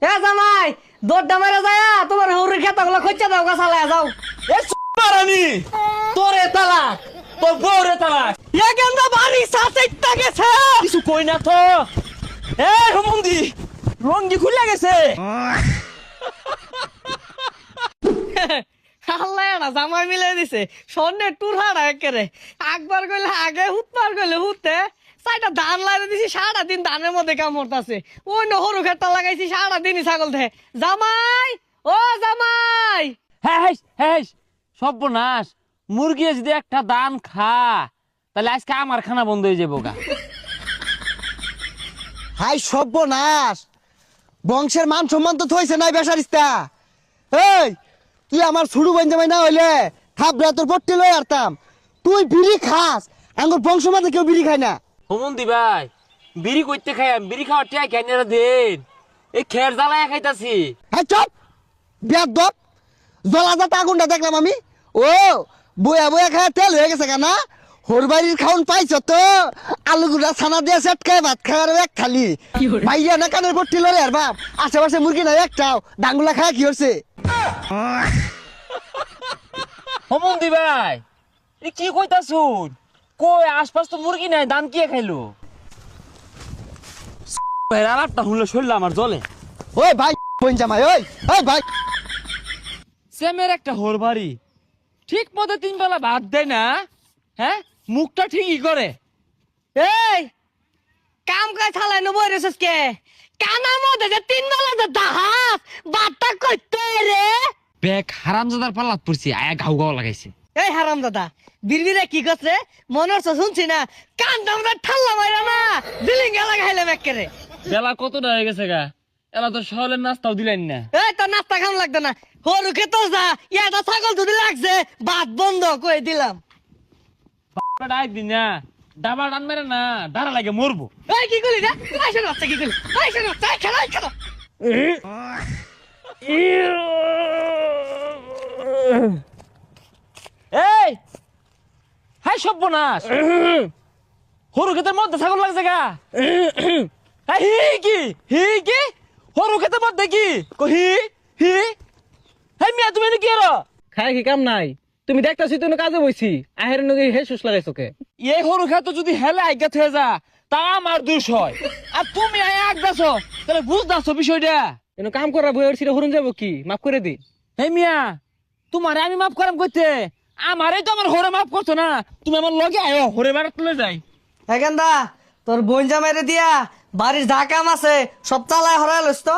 এ জামাই দৌড়টা মেরে যায় তোমার হৌরের খেতাগুলো খোঁজা দাও গাছালায় যাও। এ মারানি তোরে তালাক তোর বউরে তালাক এ গেন্দা বাড়ি সাথে গেছে কিছু কই না তো। এ রমন্দি রঙ্গি খুলে গেছে। আল্লাহ না জামাই মিলে দিছে স্বর্ণের টুর হারা একেরে একবার কইলে আগে হুতবার কইলে হুতে চাইটা ধান লাগিয়ে দিছি সারা দিন ধানের মধ্যে কামড়তাছে ওই নহরু খেতটা লাগাইছি সারা দিনই ছাগল ধে জামাই ও জামাই হ্যাঁ হ্যাঁ সর্বনাশ মুরগি যদি একটা দান খা তাহলে আজকে আমার খানা বন্ধ হয়ে যাবো গা। হাই সর্বনাশ, বংশের মান সম্মান তো থইছে নাই বেসারিস্তা। এই তুই আমার ছুড়ু বন্ধে না হইলে থাপড়া তোর পট্টি লই আরতাম। তুই বিড়ি খাস, আঙ্গুর বংশ মাঝে কেউ বিড়ি খায় না। হোমন্দি ভাই বিড়ি করতে খাই বিড়ি খাওয়ার টিয়া কেন দিন এই খের জ্বালায় খাইতাছি। হ্যাঁ চপ বেয়াদব, জলাজাত আগুনটা দেখলাম আমি। ও বয়া বয়া খায় তেল হয়ে গেছে কেনা। হোরবাড়ির খাউন পাইছ তো, আলু গুড়া ছানা দিয়ে সেট খায় ভাত খাওয়ার এক খালি ভাইয়া না কানের পট্টি লড়ে আর বাপ আশেপাশে মুরগি নাই একটাও, ডাঙ্গুলা খায় কি হচ্ছে? হোমন্দি ভাই এ কি কইতাছুন? কই আশপাশ তো মুরগি নাই, দান কে খাইলো? আর একটা হুনলে শরীর আমার জলে। ওই ভাই বোন জামাই, ওই ওই ভাই সেমের একটা হোর বাড়ি ঠিক মতো 3 বেলা ভাত দেয় না। হ্যাঁ মুখটা ঠিকই করে। এই কাম কাজ ছালাই নবো রেসস কে কানার মধ্যে যে তিন বেলা যে দাহাস বাট্টা কইতে রে। বেক হারামজাদার পাল্লাত পড়ছি আয়া ঘাউ ঘাউ লাগাইছে। এই হারাম দাদা বিড়বিড়ে কি করছে মনে হচ্ছে শুনছি না কান দামরা ঠাল্লা মাইরা না বিলিং গেলা খাইলাম একেরে। বেলা কতটা হয়ে গেছে গা, এলা তো সকালের নাস্তাও দিলেন না। এই তোর নাস্তা খাম লাগতো না, হরু খেতো যা ইয়াটা ছাগল যদি লাগছে ভাত বন্ধ কই দিলাম। ডাক দিন না ডাবা ডান মেরে না ডারা লাগে মরবো। এই কি করলি রে আইসা না কি করলি আইসা না চাই খেলা খেলা। এই হাই সর্বনাশ, হরু ক্ষেতের মধ্যে ছাগল লাগছে গা। হি কি হরু ক্ষেতের মধ্যে কি হি হি হে মিয়া তুমি কি এর খাই কি কাম নাই, তুমি দেখতাছি তুমি কাজে বইছি আহের নগে হে সুস লাগাইছো কে? এই হরু ক্ষেত যদি হেলে আজ্ঞা হয়ে যা তা আমার দোষ হয়, আর তুমি আয় আজ্ঞাছ তাহলে বুঝদাছো বিষয়টা। এনো কাম করা বইয়ের ছিড়ে হরুন যাব কি মাফ করে দি। হে মিয়া তোমারে আমি মাফ করাম করতে, আমারে তো আমার হরে মাফ করছো না, তুমি আমার লগে আয়ো হরে বাড়া তুলে যাই। এই গেন্দা তোর বোন জামাইরে দিয়া বাড়ির যা কাম আছে সব চালায় হরাই লইস তো।